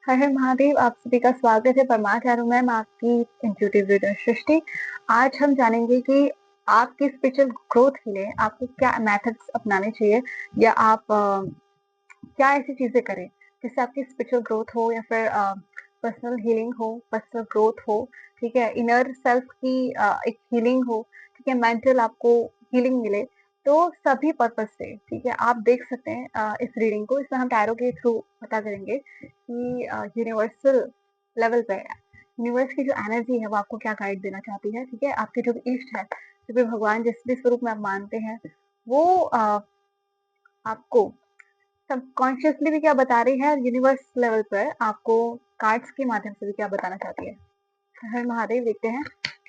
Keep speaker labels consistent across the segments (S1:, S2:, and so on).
S1: हर हर महादेव, आप सभी का स्वागत है परमाचार्य में। मैं आपकी इंट्यूटिव रीडर सृष्टि। आज हम जानेंगे कि आपकी स्पिरिचुअल ग्रोथ के लिए आपको क्या मेथड्स अपनाने चाहिए, या आप क्या ऐसी चीजें करें जिससे आपकी स्पिरिचुअल ग्रोथ हो, या फिर पर्सनल हीलिंग हो, पर्सनल ग्रोथ हो। ठीक है, इनर सेल्फ की एक हीलिंग हो। ठीक है, मेंटल आपको हीलिंग मिले। तो सभी पर्पज से, ठीक है, आप देख सकते हैं इस रीडिंग को। इसमें हम टैरो के थ्रू पता करेंगे कि यूनिवर्सल लेवल पे यूनिवर्स की जो एनर्जी है वो आपको क्या गाइड देना चाहती है। ठीक है, आपके जो भी इष्ट है, जो भी भगवान जिस भी स्वरूप में आप मानते हैं, वो आपको सबकॉन्शियसली भी क्या बता रही है, यूनिवर्स लेवल पर आपको कार्ड्स के माध्यम से भी क्या बताना चाहती है। हर महादेव, देखते हैं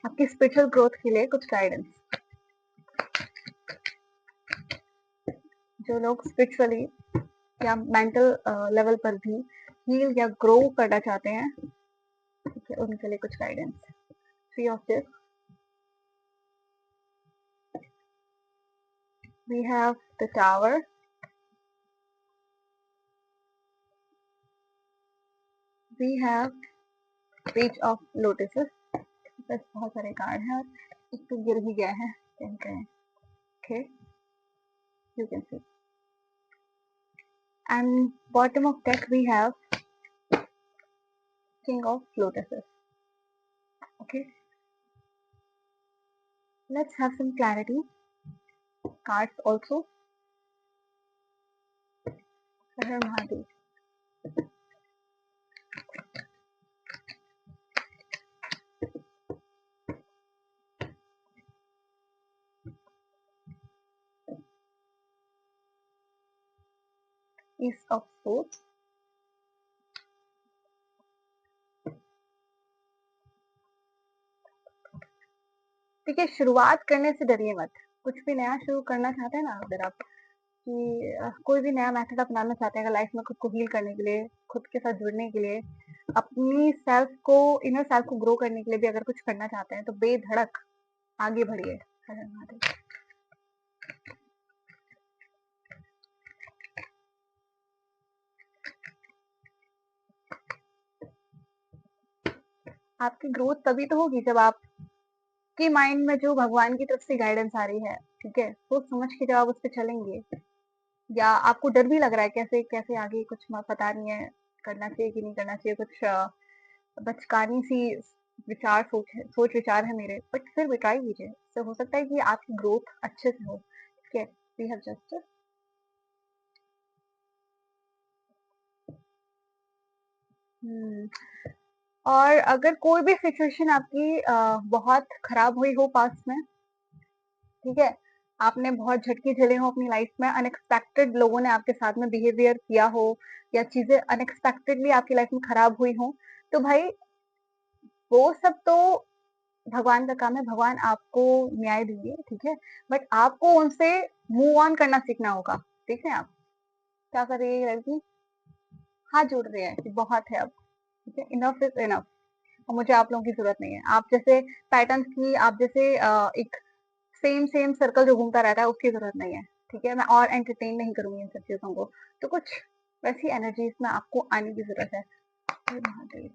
S1: आपकी स्पिरिचुअल ग्रोथ के लिए कुछ गाइडेंस। जो लोग स्पिरिचुअली या मेंटल लेवल पर भी हील या ग्रो करना चाहते हैं, ठीक है, उनके लिए कुछ guidance. Three of this, we have the tower, we have page of lotuses. बस बहुत सारे कार्ड हैं, एक तो गिर ही गया है कहीं कहीं। Okay, you can see, and bottom of deck we have king of lotuses. Okay, let's have some clarity. Cards also. Har Mahadev. Ace of swords. ठीक है, शुरुआत करने से डरिए मत। कुछ भी नया शुरू करना चाहते हैं ना, अगर आप कि कोई भी नया मेथड अपनाना चाहते हैं अगर लाइफ में, खुद को हील करने के लिए, खुद के साथ जुड़ने के लिए, अपनी सेल्फ को, इनर सेल्फ को ग्रो करने के लिए भी अगर कुछ करना चाहते हैं, तो बेधड़क आगे बढ़िए। हर हर महादेव। आपकी ग्रोथ तभी तो होगी जब आप कि माइंड में जो भगवान की तरफ से गाइडेंस आ रही है, ठीक है, सोच समझ के जब आप उस पर चलेंगे, या आपको डर भी लग रहा है कैसे कैसे आगे, कुछ पता नहीं है करना चाहिए कि नहीं करना चाहिए, कुछ बचकानी सी विचार सोच विचार है मेरे, बट फिर भी ट्राई कीजिए। तो हो सकता है कि आपकी ग्रोथ अच्छे से हो। ठीक है, वी हैव जस्ट, और अगर कोई भी सिचुएशन आपकी बहुत खराब हुई हो पास्ट में, ठीक है, आपने बहुत झटके झेले हो अपनी लाइफ में, अनएक्सपेक्टेड लोगों ने आपके साथ में बिहेवियर किया हो, या चीजें अनएक्सपेक्टेडली आपकी लाइफ में खराब हुई हो, तो भाई वो सब तो भगवान का काम है, भगवान आपको न्याय देंगे। ठीक है, बट आपको उनसे मूव ऑन करना सीखना होगा। ठीक है, आप क्या कर रही है लड़की, हाथ जोड़ रही है कि बहुत है अब। ठीक है, इनफ इज इनफ, और मुझे आप लोगों की जरूरत नहीं है। आप जैसे पैटर्न्स की, आप जैसे एक सेम सेम सर्कल जो घूमता रहता है, उसकी जरूरत नहीं है। ठीक है, मैं और एंटरटेन नहीं करूंगी इन सब चीजों को। तो कुछ वैसी एनर्जीज में आपको आने की जरूरत है। हे महादेव।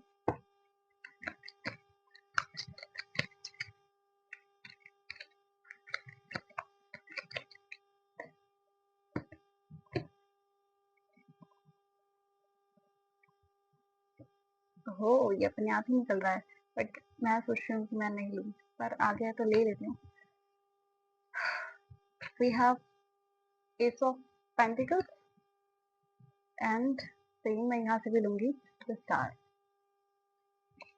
S1: हो, ये अपने आप ही निकल रहा है, बट मैं सोच रही हूँ कि मैं नहीं लूँ, पर आ गया तो ले लेती हूँ। We have ace of pentacles, and same मैं यहाँ से भी लूंगी द स्टार।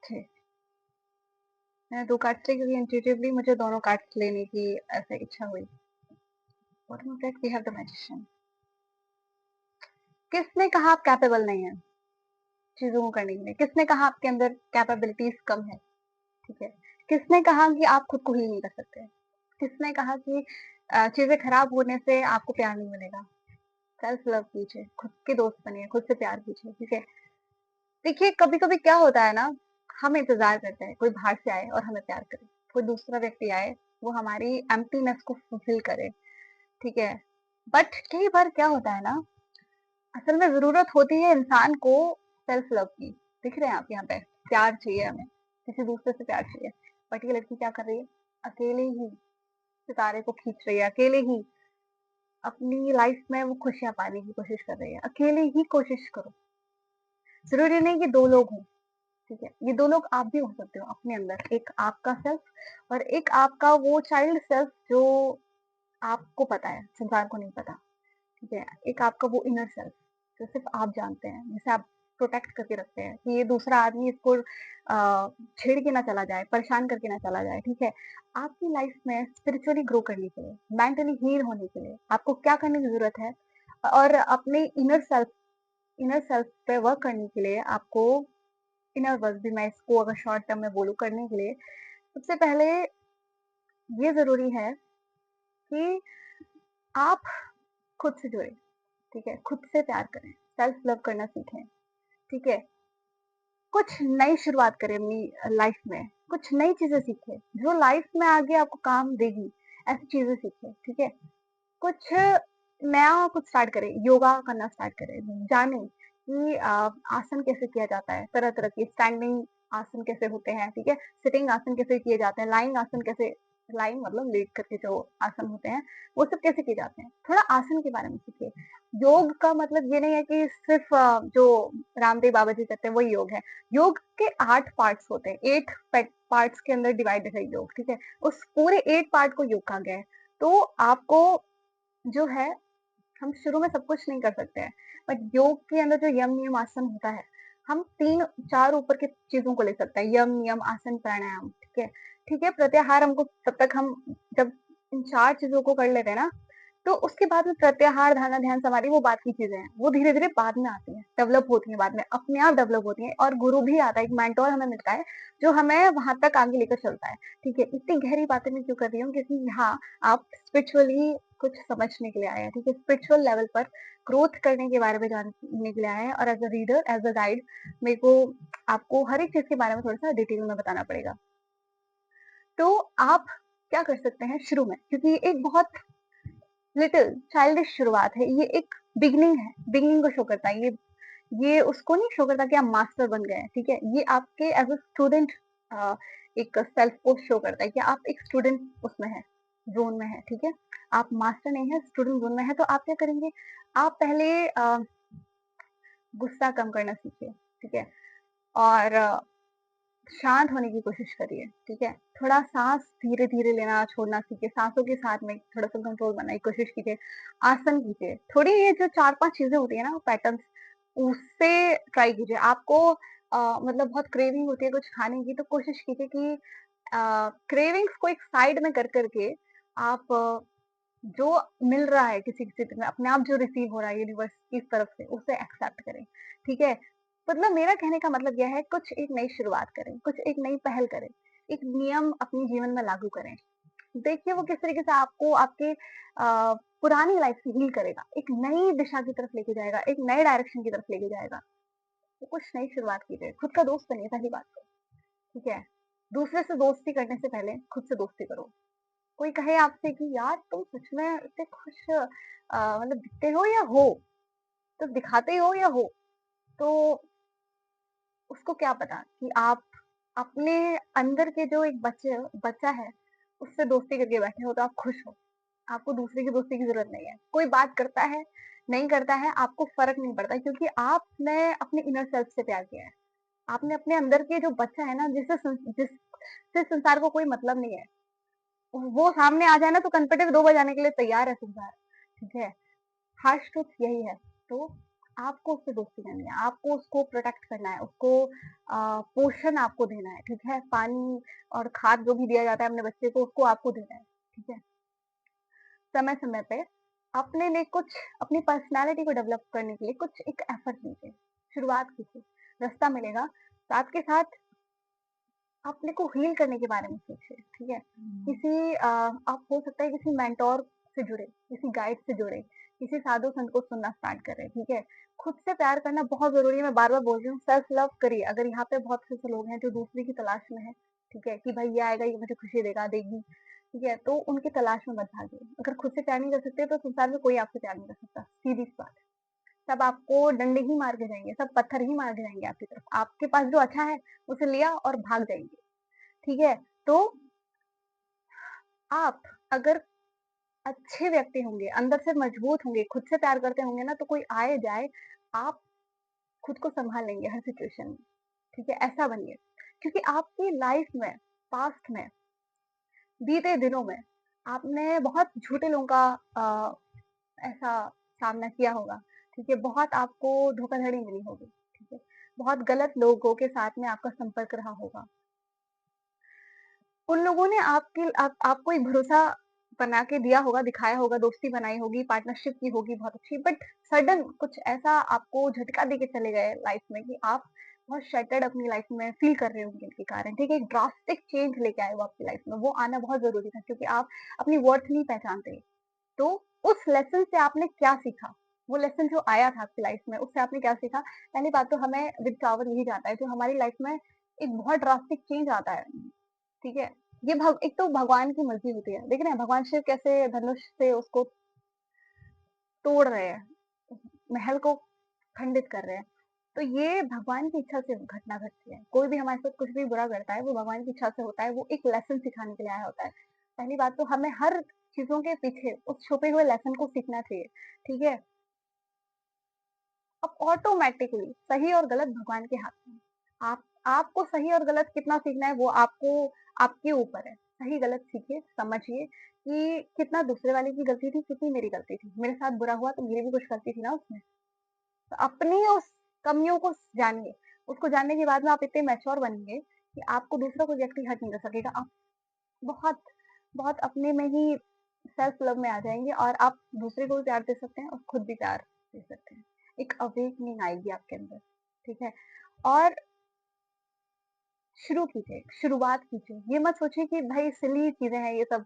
S1: ठीक, मैंने दो कार्ड्स ली क्योंकि इंट्यूटिवली मुझे दोनों कार्ड्स लेने की ऐसे इच्छा हुई। Bottom of that we have the magician. किसने कहा आप कैपेबल नहीं है चीजों को करने के लिए? किसने कहा आपके अंदर कैपेबिलिटीज कम है? ठीक है, किसने कहा कि आप खुद को हील नहीं कर सकते? किसने कहा कि चीजें खराब होने से आपको प्यार नहीं मिलेगा? सेल्फ लव कीजिए, खुद के दोस्त बनिए, खुद से प्यार कीजिए। ठीक है, देखिए कभी कभी क्या होता है ना, हम इंतजार करते हैं कोई बाहर से आए और हमें प्यार करे, कोई दूसरा व्यक्ति आए, वो हमारी एम्प्टीनेस को फुलफिल करे। ठीक है, बट कई बार क्या होता है ना, असल में जरूरत होती है इंसान को सेल्फ लव की। दिख रहे हैं आप यहाँ पे? प्यार चाहिए हमें, किसी दूसरे से प्यार चाहिए। बट ये लड़की क्या कर रही है? अकेले ही सितारे को खींच रही है, अकेले ही अपनी लाइफ में वो खुशियाँ पाने की कोशिश कर रही है। अकेले ही कोशिश करो। ज़रूरी नहीं कि 2 लोग हों, ठीक है? ये 2 लोग आप भी हो सकते हो अपने अंदर। एक आपका सेल्फ और एक आपका वो चाइल्ड सेल्फ जो आपको पता है, संसार को नहीं पता, ठीक है? एक आपका वो इनर सेल्फ जो सिर्फ़ आप जानते हैं, जिसे आप प्रोटेक्ट करके रखते हैं कि ये दूसरा आदमी इसको छेड़ के ना चला जाए, परेशान करके ना चला जाए, ठीक है? आपकी लाइफ में स्पिरिचुअली ग्रो करने के लिए, मेंटली हील होने के लिए आपको क्या करने की ज़रूरत है? और अपने इनर सेल्फ पे वर्क करने के लिए आपको इनर वर्क भी मैं इसको अगर शॉर्ट टर्म में बोलूँ करने के लिए, सबसे पहले ये ज़रूरी है कि आप खुद से जुड़ें, ठीक है? खुद से प्यार करें, सेल्फ लव करना सीखें, ठीक है? कुछ नई शुरुआत करें अपनी लाइफ में, कुछ नई चीज़ें सीखें, जो लाइफ में आगे आपको काम देगी, ऐसी चीज़ें सीखें, ठीक है? कुछ नया कुछ स्टार्ट करें, योगा करना स्टार्ट करें, जानें कि आसन कैसे किया जाता है, तरह-तरह के स्टैंडिंग आसन कैसे होते हैं, ठीक है? सिटिंग आसन कैसे किए जाते हैं, लाइंग आसन कैसे लाइंग मतलब लेट करके जो आसन होते हैं, वो सब कैसे किए जाते हैं। थोड़ा आसन के बारे में सीखिए। योग का मतलब ये नहीं है कि सिर्फ़ जो रामदेव बाबा जी करते हैं वही योग है। योग के 8 पार्ट्स होते हैं, 8 पैट पार्ट्स के अंदर डिवाइडेड है योग, ठीक है? उस पूरे 8 पार्ट को योग कहा गया है। तो आपको जो है हम शुरू में सब कुछ नहीं कर सकते हैं, बट योग के अंदर जो यम नियम आसन होता है, हम 3-4 ऊपर की चीज़ों को ले सकते हैं, यम, नियम, आसन, प्राणायाम, ठीक है? ठीक है, प्रत्याहार हमको तब तक हम जब इन 4 चीज़ों को कर लेते हैं ना, तो उसके बाद में प्रत्याहार, धारणा, ध्यान, समाधि वो बात की चीज़ें हैं, वो धीरे-धीरे बाद में आती हैं, डेवलप होती हैं बाद में, अपने आप डेवलप होती हैं और गुरु भी आता है, एक मेंटर हमें मिलता है, जो हमें वहाँ तक आगे लेकर चलता है, ठीक है? इतनी गहरी बातें मैं क्यों कर रही हूँ क्योंकि यहाँ आप स्पिरिचुअली कुछ समझने के लिए आए हैं, ठीक है? स्पिरिचुअल लेवल पर ग्रोथ करने के बारे में जानने के लिए आए हैं और as a reader, as a guide मेरे को आपको हर एक चीज़ के बारे में थोड़ा-सा डिटेल में बताना पड़ेगा। तो आप क्या कर सकते हैं शुरू में क्योंकि ये एक बहुत लिटिल चाइल्डिश शुरुआत है, ये एक बिगिनिंग है, बिगिनिंग को शो करता है। ये उसको नहीं शो करता कि आप मास्टर बन गए हैं, ठीक है? ये आपके एज़ अ स्टूडेंट अ, एक सेल्फ को शो करता है कि आप एक स्टूडेंट उसमें हैं, ज़ोन में हैं, ठीक है? आप मास्टर नहीं हैं, स्टूडेंट ज़ोन में हैं, तो आप क्या करेंगे? आप पहले गुस्सा कम करना सीखिए, ठीक है? और शांत होने की कोशिश करिए, ठीक है? थोड़ा साँस धीरे-धीरे लेना, छोड़ना सीखिए, साँसों के साथ में थोड़ा-सा कंट्रोल बनाने की कोशिश कीजिए, आसन कीजिए। थोड़ी ये जो 4-5 चीज़ें होती हैं ना पैटर्न्स, उससे ट्राई कीजिए। आपको मतलब बहुत क्रेविंग होती है कुछ खाने की, तो कोशिश कीजिए कि क्रेविंग्स को एक साइड में कर कर के आप जो मिल रहा है किसी स्थिति में, अपने आप जो रिसीव हो रहा है यूनिवर्स की तरफ से, उसे एक्सेप्ट करें, ठीक है? मतलब मेरा कहने का मतलब यह है कुछ एक नई शुरुआत करें, कुछ एक नई पहल करें, एक नियम अपने जीवन में लागू करें। देखिए वो किस तरीके से आपको आपके पुरानी लाइफ से हील करेगा, एक नई दिशा की तरफ लेके जाएगा, एक नए डायरेक्शन की तरफ लेके जाएगा। तो कुछ नई शुरुआत कीजिए, खुद का दोस्त बनिए पहली बात तो, ठीक है? दूसरे से दोस्ती करने से पहले खुद से दोस्ती करो। कोई कहे आपसे कि यार तुम सच में इतने खुश मतलब दिखते हो या हो? तो दिखाते हो या हो? तो उसको क्या पता कि आप अपने अंदर के जो एक बच्चा है, उससे दोस्ती करके बैठे हो तो आप खुश हो। आपको दूसरे की दोस्ती की ज़रूरत नहीं है। कोई बात करता है, नहीं करता है, आपको फ़र्क नहीं पड़ता क्योंकि आपने अपने इनर सेल्फ से प्यार किया है। आपने अपने अंदर के जो बच्चा है ना जिससे संसार को कोई मतलब नहीं है। वो सामने आ जाए ना तो कन्फेक्ट 2 बजाने के लिए तैयार है संसार, ठीक है? हार्श ट्रुथ यही है। तो आपको उससे दोस्ती करनी है, आपको उसको प्रोटेक्ट करना है, उसको पोषण आपको देना है, ठीक है? पानी और खाद जो भी दिया जाता है अपने बच्चे को, उसको आपको देना है, ठीक है? समय-समय पे अपने लिए कुछ अपनी पर्सनैलिटी को डेवलप करने के लिए कुछ एक एफर्ट कीजिए, शुरुआत कीजिए, रास्ता मिलेगा। साथ के साथ अपने को हील करने के बारे में सोचिए, ठीक है? आप हो सकता है किसी मेंटर से जुड़े, किसी गाइड से जुड़े, किसी साधु संत को सुनना स्टार्ट करें, ठीक है? खुद से प्यार करना बहुत ज़रूरी है, मैं बार-बार बोल रही हूँ, सेल्फ लव करिए। अगर यहाँ पे बहुत से ऐसे लोग हैं जो दूसरे की तलाश में हैं, ठीक है? कि भाई ये आएगा, ये मुझे खुशी देगा, देगी, ठीक है? तो उनकी तलाश में मत भागिए। अगर खुद से प्यार नहीं कर सकते तो संसार में कोई आपसे प्यार नहीं कर सकता, सीधी सी बात है। सब आपको डंडे ही मार के जाएँगे, सब पत्थर ही मार के जाएँगे आपकी तरफ। आपके पास जो अच्छा है, उसे लिया और भाग जाएँगे, ठीक है? तो आप अगर अच्छे व्यक्ति होंगे, अंदर से मजबूत होंगे, खुद से प्यार करते होंगे ना, तो कोई आए जाए, आप खुद को सँभाल लेंगे हर सिचुएशन में, ठीक है? ऐसा बनिए। क्योंकि आपकी लाइफ में, पास्ट में, बीते दिनों में आपने बहुत झूठे लोगों का ऐसा सामना किया होगा, ठीक है? बहुत आपको धोखाधड़ी मिली होगी, ठीक है? बहुत गलत लोगों के साथ में आपका संपर्क रहा होगा। उन लोगों ने आपको एक भरोसा बना के दिया होगा, दिखाया होगा, दोस्ती बनाई होगी, पार्टनरशिप की होगी बहुत अच्छी, बट सडन कुछ ऐसा आपको झटका देके चले गए लाइफ में कि आप बहुत शैटर्ड अपनी लाइफ में फील कर रहे होंगे इनके कारण, ठीक है? एक ड्रास्टिक चेंज लेके आए वो आपकी लाइफ में, वो आना बहुत ज़रूरी था क्योंकि आप अपनी वर्थ नहीं पहचानते। तो उस लेसन से आपने क्या सीखा? वो लेसन जो आया था आपकी लाइफ में, उससे आपने क्या सीखा? पहली बात तो हमें विद टावर यही जाता है, जो हमारी लाइफ में एक बहुत ड्रास्टिक चेंज आता है, ठीक है? ये एक तो भगवान की मर्ज़ी होती है। देख रहे हैं भगवान शिव कैसे धनुष से उसको तोड़ रहे हैं, महल को खंडित कर रहे हैं। तो ये भगवान की इच्छा से घटना घटती है। कोई भी हमारे साथ कुछ भी बुरा करता है, वो भगवान की इच्छा से होता है, वो एक लेसन सिखाने के लिए आया होता है। पहली बात तो हमें हर चीज़ों के पीछे उस छुपे हुए लेसन को सीखना चाहिए, ठीक है? अब ऑटोमैटिकली सही और गलत भगवान के हाथ में है। आपको सही और गलत कितना सीखना है वो आपके ऊपर है। सही गलत सीखिए, समझिए कि कितना दूसरे वाले की गलती थी, कितनी मेरी गलती थी। मेरे साथ बुरा हुआ तो मेरी भी कुछ गलती थी ना उसमें। तो अपनी उस कमियों को जानिए। उसको जानने के बाद में आप इतने मैच्योर बनेंगे कि आपको दूसरा कोई व्यक्ति हर्ट नहीं कर सकेगा। आप बहुत बहुत अपने में ही सेल्फ लव में आ जाएँगे और आप दूसरे को भी प्यार दे सकते हैं और खुद भी प्यार दे सकते हैं। एक अवेकनिंग आएगी आपके अंदर, ठीक है? और शुरू कीजिए, शुरुआत कीजिए। ये मत सोचिए कि भाई सिली चीज़ें हैं ये सब,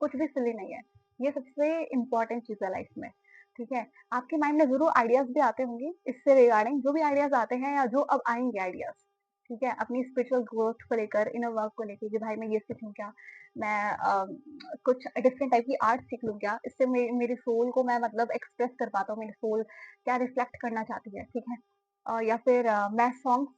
S1: कुछ भी सिली नहीं है। ये सबसे इम्पोर्टेंट चीज़ है लाइफ में, ठीक है? आपके माइंड में ज़रूर आइडियाज़ भी आते होंगे इससे रिगार्डिंग, जो भी आइडियाज़ आते हैं या जो अब आएँगे आइडियाज़, ठीक है? अपनी स्पिरिचुअल ग्रोथ को लेकर, इनर वर्क को लेके कि भाई मैं ये सीखूँ क्या? मैं कुछ डिफरेंट टाइप की आर्ट सीख लूँ क्या? इससे मेरी सोल को मैं मतलब एक्सप्रेस कर पाता हूँ, मेरी सोल क्या रिफ्लेक्ट करना चाहती है, ठीक है? या फिर मैं सॉन्ग्स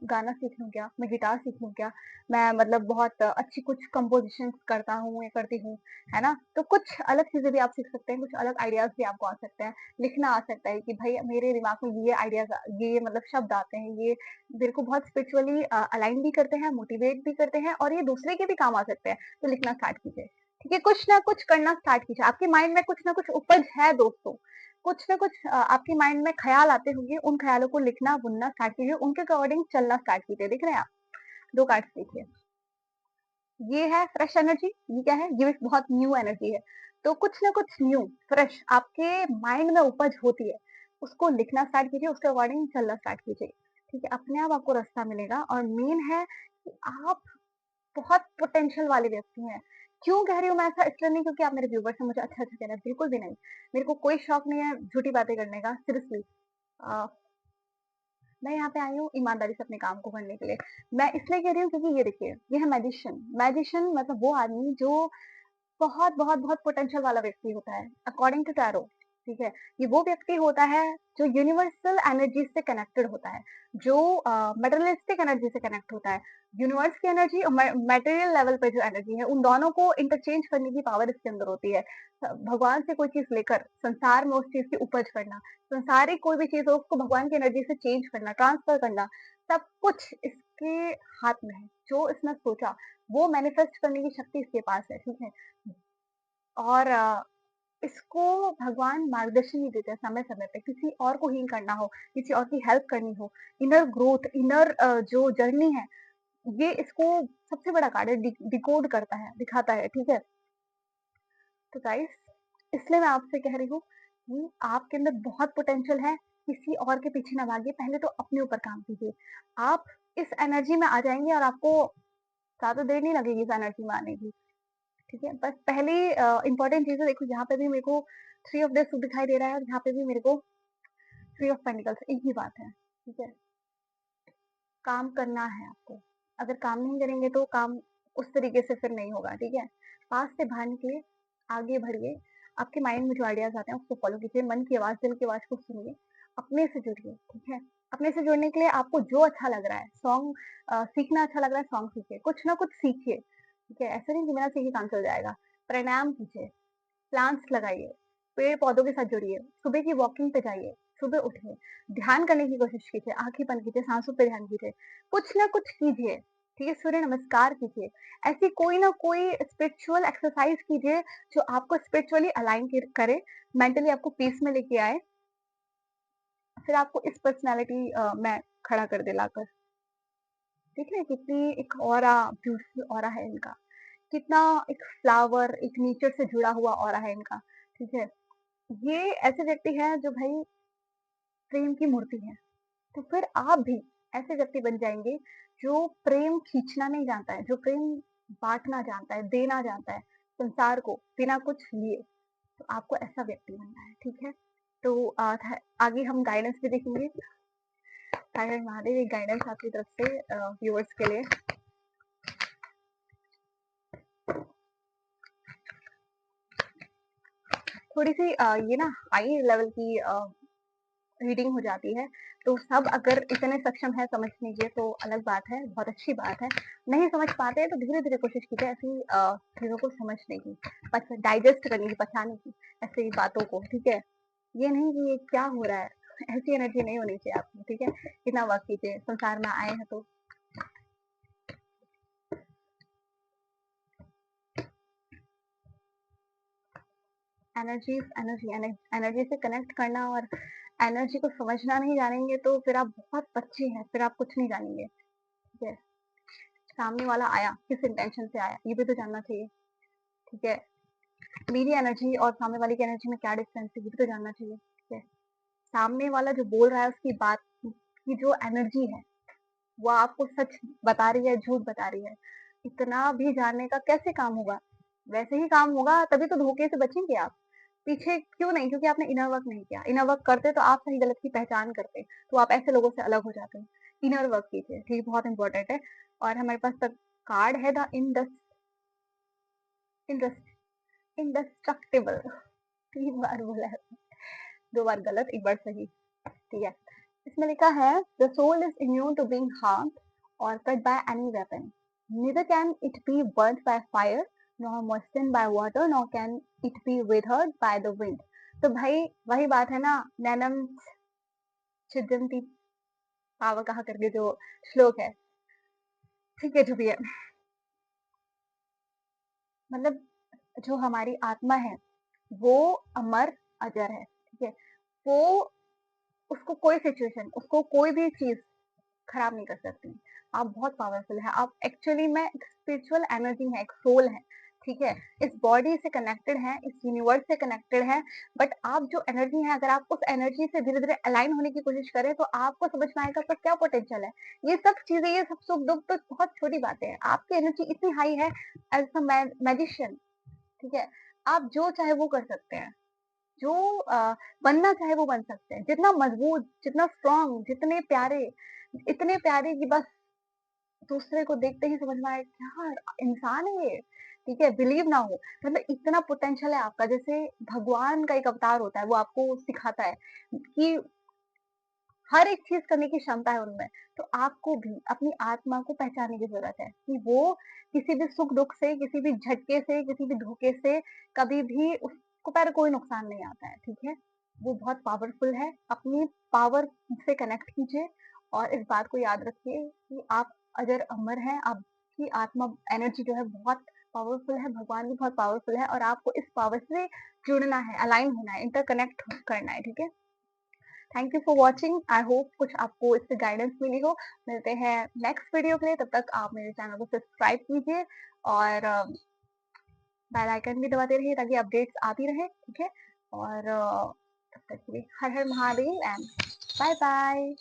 S1: गाना सीख लूँ क्या? मैं गिटार सीख लूँ क्या? मैं मतलब बहुत अच्छी कुछ कंपोज़िशंस करता हूँ या करती हूँ, है ना? तो कुछ अलग चीज़ें भी आप सीख सकते हैं, कुछ अलग आइडियाज़ भी आपको आ सकते हैं। लिखना आ सकता है कि भई मेरे दिमाग में ये आइडियाज़ ये मतलब शब्द आते हैं, ये मेरे को बहुत स्पिरिचुअली अलाइन भी करते हैं, मोटिवेट भी करते हैं और ये दूसरे के भी काम आ सकते हैं। तो लिखना स्टार्ट कीजिए, ठीक है? कुछ ना कुछ करना स्टार्ट कीजिए। आपके माइंड में कुछ ना कुछ उपज है दोस्तों। कुछ ना कुछ आपके माइंड में ख़्याल आते होंगे, उन ख़्यालों को लिखना, बुनना स्टार्ट कीजिए, उनके अकॉर्डिंग चलना स्टार्ट कीजिए। दिख रहे हैं आप? 2 कार्ड्स देखिए। ये है फ्रेश एनर्जी, ये क्या है? ये बहुत न्यू एनर्जी है। तो कुछ ना कुछ न्यू, फ्रेश आपके माइंड में उपज होती है, उसको लिखना स्टार्ट कीजिए, उसके अकॉर्डिंग चलना स्टार्ट कीजिए, ठीक है? अपने आप आपको रास्ता मिलेगा और मेन है कि आप बहुत पोटेंशियल वाले व्यक्ति हैं। क्यों कह रही हूँ मैं ऐसा? इसलिए नहीं क्योंकि आप मेरे व्यूअर्स हैं, मुझे अच्छा-अच्छा कहना है, बिल्कुल भी नहीं। मेरे को कोई शौक नहीं है झूठी बातें करने का, सीरियसली। अ, मैं यहाँ पे आई हूँ ईमानदारी से अपने काम को करने के लिए। मैं इसलिए कह रही हूँ क्योंकि ये देखिए, ये है मैजिशियन। मैजिशियन मतलब वो आदमी जो बहुत, बहुत, बहुत पोटेंशियल वाला व्यक्ति होता है, अकॉर्डिंग टू टैरो, ठीक है? ये वो व्यक्ति होता है जो यूनिवर्सल एनर्जी से कनेक्टेड होता है, जो मटेरियलिस्टिक एनर्जी से कनेक्ट होता है। यूनिवर्स की एनर्जी और मटेरियल लेवल पे जो एनर्जी है, उन दोनों को इंटरचेंज करने की पावर इसके अंदर होती है। भगवान से कोई चीज़ लेकर संसार में उस चीज़ की उपज करना, संसारिक कोई भी चीज़ हो उसको भगवान की एनर्जी से चेंज करना, ट्रांसफर करना, सब कुछ इसके हाथ में है। जो इसने सोचा, वो मैनिफेस्ट करने की शक्ति इसके पास है, ठीक है? और इसको भगवान मार्गदर्शन नहीं देते समय-समय पे, किसी और को हील करना हो, किसी और की हेल्प करनी हो, इनर ग्रोथ, इनर जो जर्नी है, ये इसको सबसे बड़ा कार्ड है, डिकोड करता है, दिखाता है, ठीक है? तो गाइस, इसलिए मैं आपसे कह रही हूँ कि आपके अंदर बहुत पोटेंशियल है, किसी और के पीछे ना भागिए, पहले तो अपने ऊपर काम कीजिए। आप इस एनर्जी में आ जाएँगे और आपको ज़्यादा देर नहीं लगेगी इस एनर्जी में आने की। ठीक है? बस पहली इम्पोर्टेंट चीज़ है, देखो यहाँ पे भी मेरे को 3 ऑफ डिस्क दिखाई दे रहा है और यहाँ पे भी मेरे को 3 ऑफ पेंटिकल्स, एक ही बात है, ठीक है? काम करना है आपको। अगर काम नहीं करेंगे तो काम उस तरीके से फिर नहीं होगा, ठीक है? पास से बाहर निकलिए, आगे बढ़िए, आपके माइंड में जो आइडियाज़ आते हैं उसको फ़ॉलो कीजिए, मन की आवाज़, दिल की आवाज़ को सुनिए अपने से जुड़िए, ठीक है? अपने से जुड़ने के लिए आपको जो अच्छा लग रहा है, सॉन्ग सीखना अच्छा लग रहा है, सॉन्ग सीखिए, कुछ ना कुछ सीखिए, ठीक है? ऐसा नहीं कि बिना सीखे काम चल जाएगा। प्राणायाम कीजिए, प्लांट्स लगाइए, पेड़-पौधों के साथ जुड़िए, सुबह की वॉकिंग पे जाइए, सुबह उठिए, ध्यान करने की कोशिश कीजिए, आँखें बंद कीजिए, साँसों पे ध्यान कीजिए, कुछ ना कुछ कीजिए, ठीक है? सूर्य नमस्कार कीजिए, ऐसी कोई ना कोई स्पिरिचुअल एक्सरसाइज कीजिए, जो आपको स्पिरिचुअली अलाइन करे, मेंटली आपको पीस में लेके आए, फिर आपको इस पर्सनैलिटी में खड़ा कर दे लाकर। देख रहे हैं कितनी एक ऑरा, ब्यूटीफुल ऑरा है इनका, कितना एक फ्लावर, एक नेचर से जुड़ा हुआ ऑरा है इनका, ठीक है? ये ऐसे व्यक्ति हैं जो भाई प्रेम की मूर्ति है। तो फिर आप भी ऐसे व्यक्ति बन जाएँगे जो प्रेम खींचना नहीं जानता है, जो प्रेम बाँटना जानता है, देना जानता है संसार को बिना कुछ लिए। तो आपको ऐसा व्यक्ति बनना है, ठीक है? तो आगे हम गाइडेंस भी देखेंगे। हर हर महादेव, एक गाइडेंस आपकी तरफ से व्यूअर्स के लिए। थोड़ी-सी ये ना हाई लेवल की रीडिंग हो जाती है, तो सब अगर इतने सक्षम है समझने के तो अलग बात है, बहुत अच्छी बात है। नहीं समझ पाते हैं तो धीरे-धीरे कोशिश कीजिए ऐसी चीज़ों को समझने की, डाइजेस्ट करने की, पचाने की, ऐसी बातों को, ठीक है? ये नहीं कि ये क्या हो रहा है, ऐसी एनर्जी नहीं होनी चाहिए आपको, ठीक है? इतना वर्क कीजिए, संसार में आए हैं तो एनर्जी से कनेक्ट करना और एनर्जी को समझना नहीं जानेंगे तो फिर आप बहुत बच्चे हैं, फिर आप कुछ नहीं जानेंगे, ठीक है? सामने वाला आया, किस इंटेंशन से आया, ये भी तो जानना चाहिए, ठीक है? मेरी एनर्जी और सामने वाले की एनर्जी में क्या डिफरेंस है, ये भी तो जानना चाहिए, ठीक है? सामने वाला जो बोल रहा है उसकी बात की जो एनर्जी है, वो आपको सच बता रही है, झूठ बता रही है, इतना भी जानने का कैसे काम होगा? वैसे ही काम होगा तभी तो धोखे से बचेंगे आप। पीछे क्यों नहीं? क्योंकि आपने इनर वर्क नहीं किया। इनर वर्क करते तो आप सही गलत की पहचान करते, तो आप ऐसे लोगों से अलग हो जाते। इनर वर्क कीजिए, ठीक है? बहुत इंपॉर्टेंट है। और हमारे पास द कार्ड है द इंडस इंडेस्ट्रक्टिबल। 3 बार बोला है, 2 बार गलत, 1 बार सही, ठीक है? इसमें लिखा है the soul is immune to being harmed or cut by any weapon. Neither can it be burnt by fire, nor moistened by water, nor can it be withered by the wind. तो भाई वही बात है ना, नैनम छिद्यन्ति पावकः करके जो श्लोक है, ठीक है? जो भी है, मतलब जो हमारी आत्मा है वो अमर अजर है, ठीक है? वो उसको कोई सिचुएशन, उसको कोई भी चीज खराब नहीं कर सकती। आप बहुत पावरफुल हैं, आप एक्चुअली में एक स्पिरिचुअल एनर्जी है, एक सोल है, ठीक है? इस बॉडी से कनेक्टेड हैं, इस यूनिवर्स से कनेक्टेड हैं, बट आप जो एनर्जी है, अगर आप उस एनर्जी से धीरे-धीरे अलाइन होने की कोशिश करें, तो आपको समझ में आएगा आपका क्या पोटेंशियल है। ये सब चीज़ें, ये सब सुख-दुःख तो बहुत छोटी बातें हैं। आपकी एनर्जी इतनी हाई है एज़ अ मैजिशियन, ठीक है? आप जो चाहे वो कर सकते हैं। जो बनना चाहे वो बन सकते हैं। जितना मजबूत, जितना स्ट्रॉन्ग, जितने प्यारे, इतने प्यारे कि बस दूसरे को देखते ही समझ में आए क्या इंसान है ये, ठीक है? बिलीव ना हो, मतलब इतना पोटेंशियल है आपका। जैसे भगवान का एक अवतार होता है, वो आपको सिखाता है कि हर एक चीज़ करने की क्षमता है उनमें। तो आपको भी अपनी आत्मा को पहचानने की ज़रूरत है कि वो किसी भी सुख-दुःख से, किसी भी झटके से, किसी भी धोखे से कभी भी उसको पर कोई नुकसान नहीं आता है, ठीक है? वो बहुत पावरफुल है। अपनी पावर से कनेक्ट कीजिए और इस बात को याद रखिए कि आप अजर अमर हैं, आपकी आत्मा एनर्जी जो है बहुत पावरफुल है, भगवान भी बहुत पावरफुल है और आपको इस पावर से जुड़ना है, अलाइन होना है, इंटरकनेक्ट करना है, ठीक है? Thank you for watching. I hope कुछ आपको इससे गाइडेंस मिली हो। मिलते हैं नेक्स्ट वीडियो के लिए, तब तक आप मेरे चैनल को सब्सक्राइब कीजिए और बेल आइकन भी दबाते रहिए ताकि अपडेट्स आती रहे, ठीक है? और तब तक के लिए हर हर महादेव एंड बाय बाय।